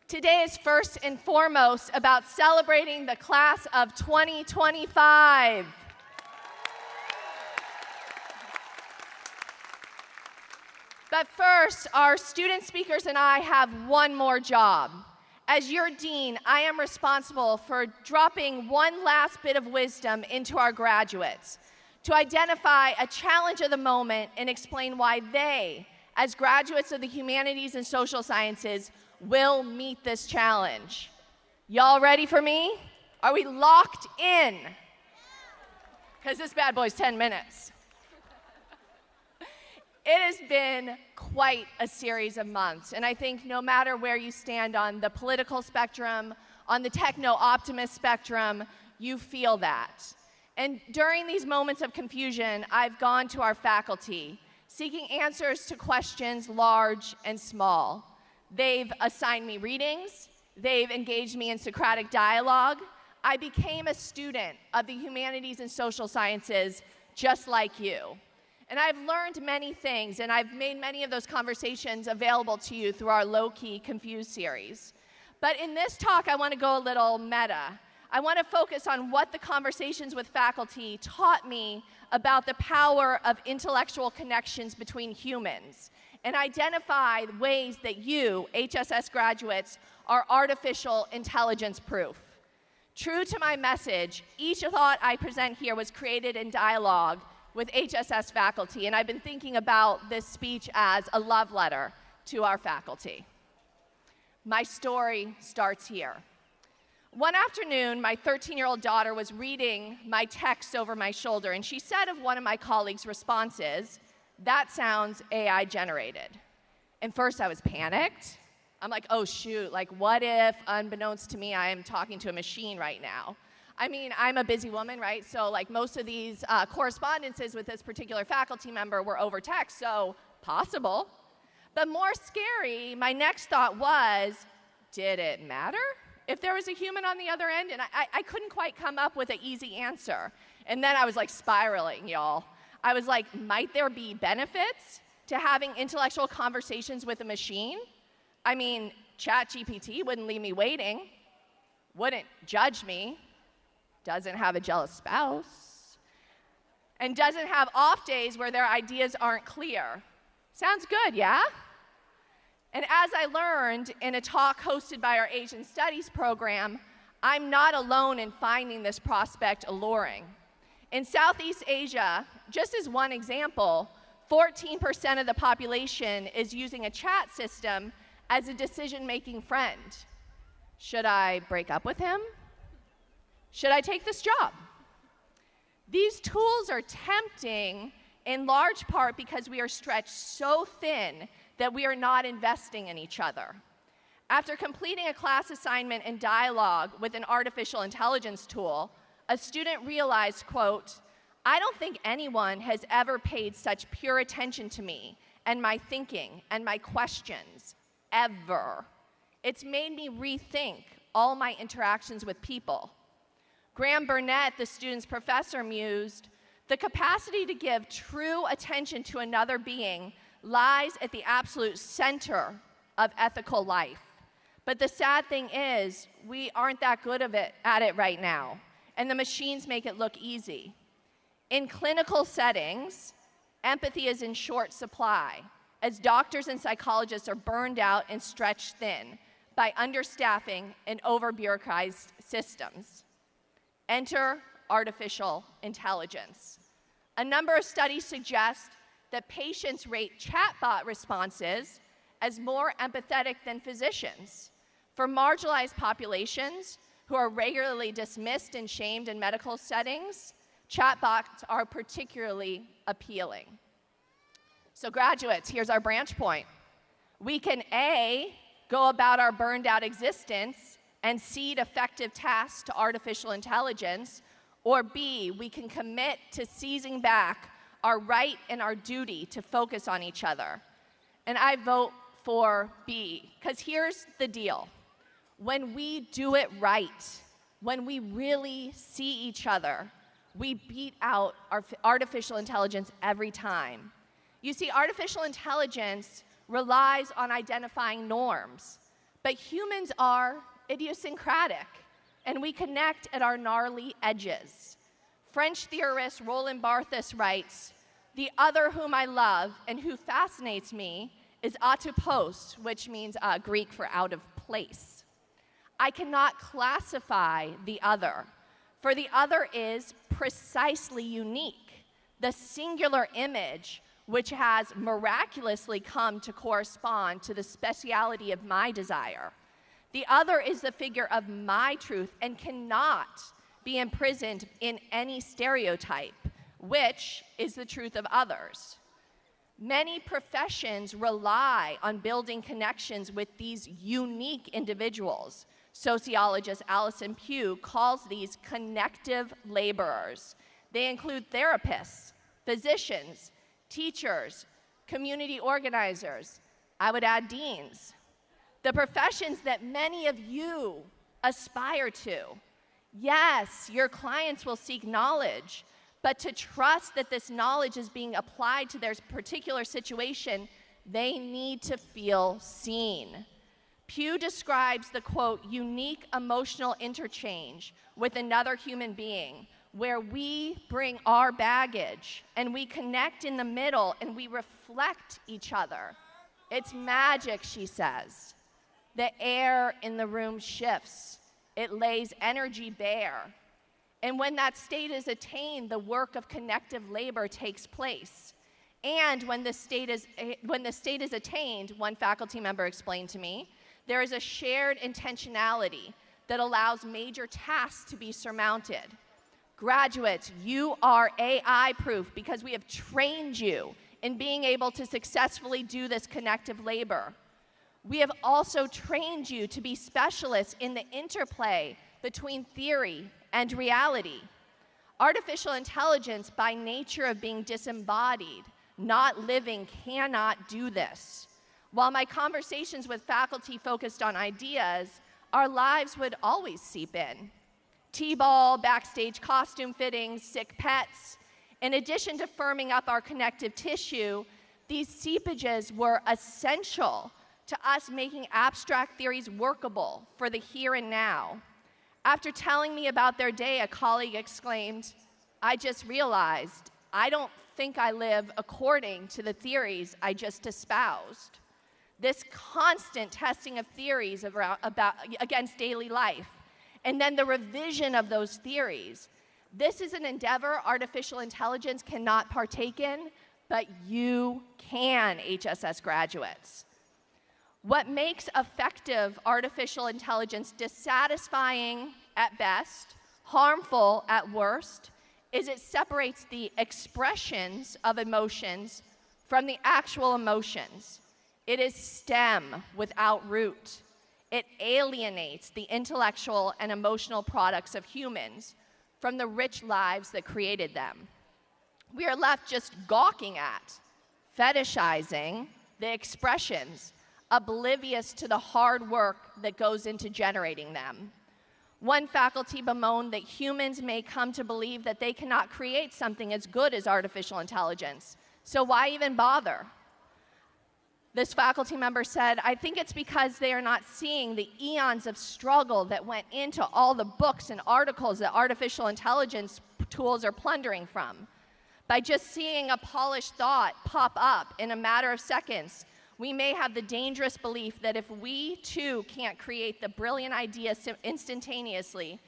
Today is first and foremost about celebrating the class of 2025. But first, our student speakers and I have one more job. As your dean, I am responsible for dropping one last bit of wisdom into our graduates to identify a challenge of the moment and explain why they, as graduates of the humanities and social sciences, will meet this challenge. Y'all ready for me? Are we locked in? Because this bad boy's 10 minutes. It has been quite a series of months, and I think no matter where you stand on the political spectrum, on the techno-optimist spectrum, you feel that. And during these moments of confusion, I've gone to our faculty, seeking answers to questions large and small. They've assigned me readings, they've engaged me in Socratic dialogue. I became a student of the humanities and social sciences just like you. And I've learned many things, and I've made many of those conversations available to you through our Low-Key Confused series. But in this talk, I want to go a little meta. I want to focus on what the conversations with faculty taught me about the power of intellectual connections between humans, and identify ways that you, HSS graduates, are artificial intelligence proof. True to my message, each thought I present here was created in dialogue with HSS faculty, and I've been thinking about this speech as a love letter to our faculty. My story starts here. One afternoon, my 13-year-old daughter was reading my text over my shoulder, and she said of one of my colleagues' responses, "That sounds AI generated." And first I was panicked. I'm like, oh shoot, like what if, unbeknownst to me, I am talking to a machine right now? I mean, I'm a busy woman, right? So like most of these correspondences with this particular faculty member were over text, so possible. But more scary, my next thought was, did it matter if there was a human on the other end? And I couldn't quite come up with an easy answer. And then I was like spiraling, y'all. I was like, might there be benefits to having intellectual conversations with a machine? I mean, ChatGPT wouldn't leave me waiting, wouldn't judge me, doesn't have a jealous spouse, and doesn't have off days where their ideas aren't clear. Sounds good, yeah? And as I learned in a talk hosted by our Asian Studies program, I'm not alone in finding this prospect alluring. In Southeast Asia, just as one example, 14% of the population is using a chat system as a decision-making friend. Should I break up with him? Should I take this job? These tools are tempting in large part because we are stretched so thin that we are not investing in each other. After completing a class assignment in dialogue with an artificial intelligence tool, a student realized, quote, "I don't think anyone has ever paid such pure attention to me and my thinking and my questions, ever. It's made me rethink all my interactions with people." Graham Burnett, the student's professor, mused, "The capacity to give true attention to another being lies at the absolute center of ethical life. But the sad thing is, we aren't that good at it right now, and the machines make it look easy. In clinical settings, empathy is in short supply, as doctors and psychologists are burned out and stretched thin by understaffing and over-bureaucratized systems. Enter artificial intelligence. A number of studies suggest that patients rate chatbot responses as more empathetic than physicians. For marginalized populations who are regularly dismissed and shamed in medical settings, chatbots are particularly appealing. So graduates, here's our branch point. We can A, go about our burned out existence and cede effective tasks to artificial intelligence, or B, we can commit to seizing back our right and our duty to focus on each other. And I vote for B, because here's the deal. When we do it right, when we really see each other, we beat out our artificial intelligence every time. You see, artificial intelligence relies on identifying norms, But humans are idiosyncratic, and we connect at our gnarly edges. French theorist Roland Barthes writes, "The other whom I love and who fascinates me is atopos," which means Greek for out of place. I cannot classify the other, for the other is precisely unique, the singular image which has miraculously come to correspond to the speciality of my desire. The other is the figure of my truth and cannot be imprisoned in any stereotype, which is the truth of others. Many professions rely on building connections with these unique individuals. Sociologist Alison Pugh calls these connective laborers. They include therapists, physicians, teachers, community organizers, I would add deans. The professions that many of you aspire to. Yes, your clients will seek knowledge, but to trust that this knowledge is being applied to their particular situation, they need to feel seen. Pugh describes the, quote, unique emotional interchange with another human being, where we bring our baggage and we connect in the middle and we reflect each other. It's magic, she says. The air in the room shifts. It lays energy bare. And when that state is attained, the work of connective labor takes place. And when the state is attained, one faculty member explained to me, there is a shared intentionality that allows major tasks to be surmounted. Graduates, you are AI-proof because we have trained you in being able to successfully do this connective labor. We have also trained you to be specialists in the interplay between theory and reality. Artificial intelligence, by nature of being disembodied, not living, cannot do this. While my conversations with faculty focused on ideas, our lives would always seep in. T-ball, backstage costume fittings, sick pets. In addition to firming up our connective tissue, these seepages were essential to us making abstract theories workable for the here and now. After telling me about their day, a colleague exclaimed, "I just realized I don't think I live according to the theories I just espoused." This constant testing of theories against daily life, and then the revision of those theories. This is an endeavor artificial intelligence cannot partake in, but you can, HSS graduates. What makes effective artificial intelligence dissatisfying at best, harmful at worst, is it separates the expressions of emotions from the actual emotions. It is stem without root. It alienates the intellectual and emotional products of humans from the rich lives that created them. We are left just gawking at, fetishizing the expressions, oblivious to the hard work that goes into generating them. One faculty bemoaned that humans may come to believe that they cannot create something as good as artificial intelligence, so why even bother? This faculty member said, "I think it's because they are not seeing the eons of struggle that went into all the books and articles that artificial intelligence tools are plundering from. By just seeing a polished thought pop up in a matter of seconds, we may have the dangerous belief that if we too can't create the brilliant idea instantaneously,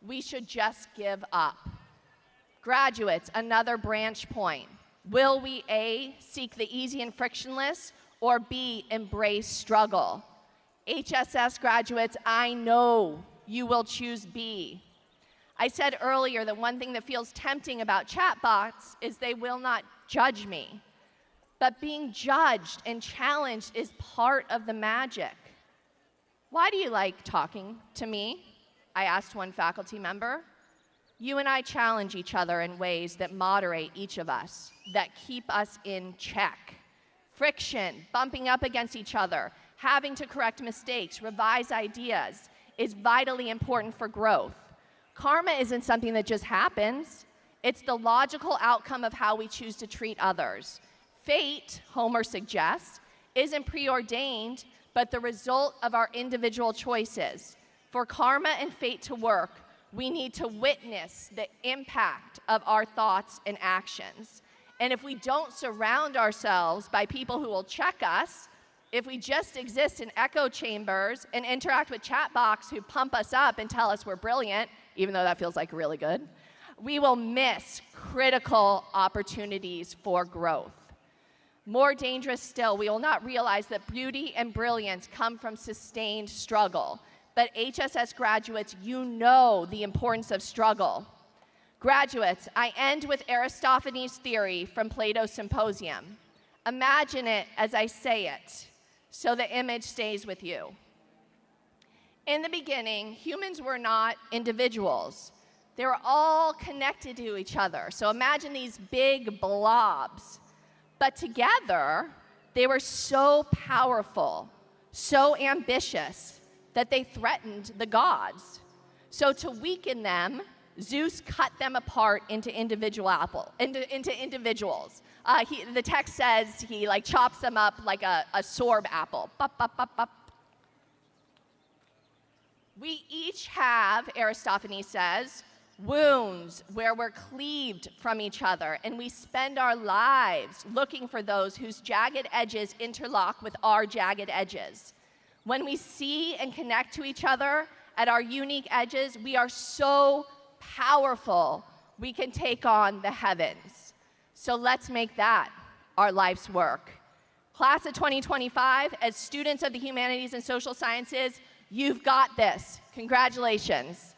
we should just give up." Graduates, another branch point. Will we A, seek the easy and frictionless, or B, embrace struggle? HSS graduates, I know you will choose B. I said earlier that one thing that feels tempting about chatbots is they will not judge me. But being judged and challenged is part of the magic. "Why do you like talking to me?" I asked one faculty member. "You and I challenge each other in ways that moderate each of us, that keep us in check. Friction, bumping up against each other, having to correct mistakes, revise ideas, is vitally important for growth. Karma isn't something that just happens. It's the logical outcome of how we choose to treat others. Fate, Homer suggests, isn't preordained, but the result of our individual choices. For karma and fate to work, we need to witness the impact of our thoughts and actions. And if we don't surround ourselves by people who will check us, if we just exist in echo chambers and interact with chat box who pump us up and tell us we're brilliant, even though that feels like really good, we will miss critical opportunities for growth. More dangerous still, we will not realize that beauty and brilliance come from sustained struggle. But HSS graduates, you know the importance of struggle. Graduates, I end with Aristophanes' theory from Plato's Symposium. Imagine it as I say it, so the image stays with you. In the beginning, humans were not individuals. They were all connected to each other. So imagine these big blobs. But together, they were so powerful, so ambitious, that they threatened the gods. So to weaken them, Zeus cut them apart into individuals. The text says he chops them up like a sorb apple. Bop, bop, bop, bop. We each have, Aristophanes says, wounds where we're cleaved from each other, and we spend our lives looking for those whose jagged edges interlock with our jagged edges. When we see and connect to each other at our unique edges, we are so powerful, we can take on the heavens. So let's make that our life's work. Class of 2025, as students of the humanities and social sciences, you've got this. Congratulations.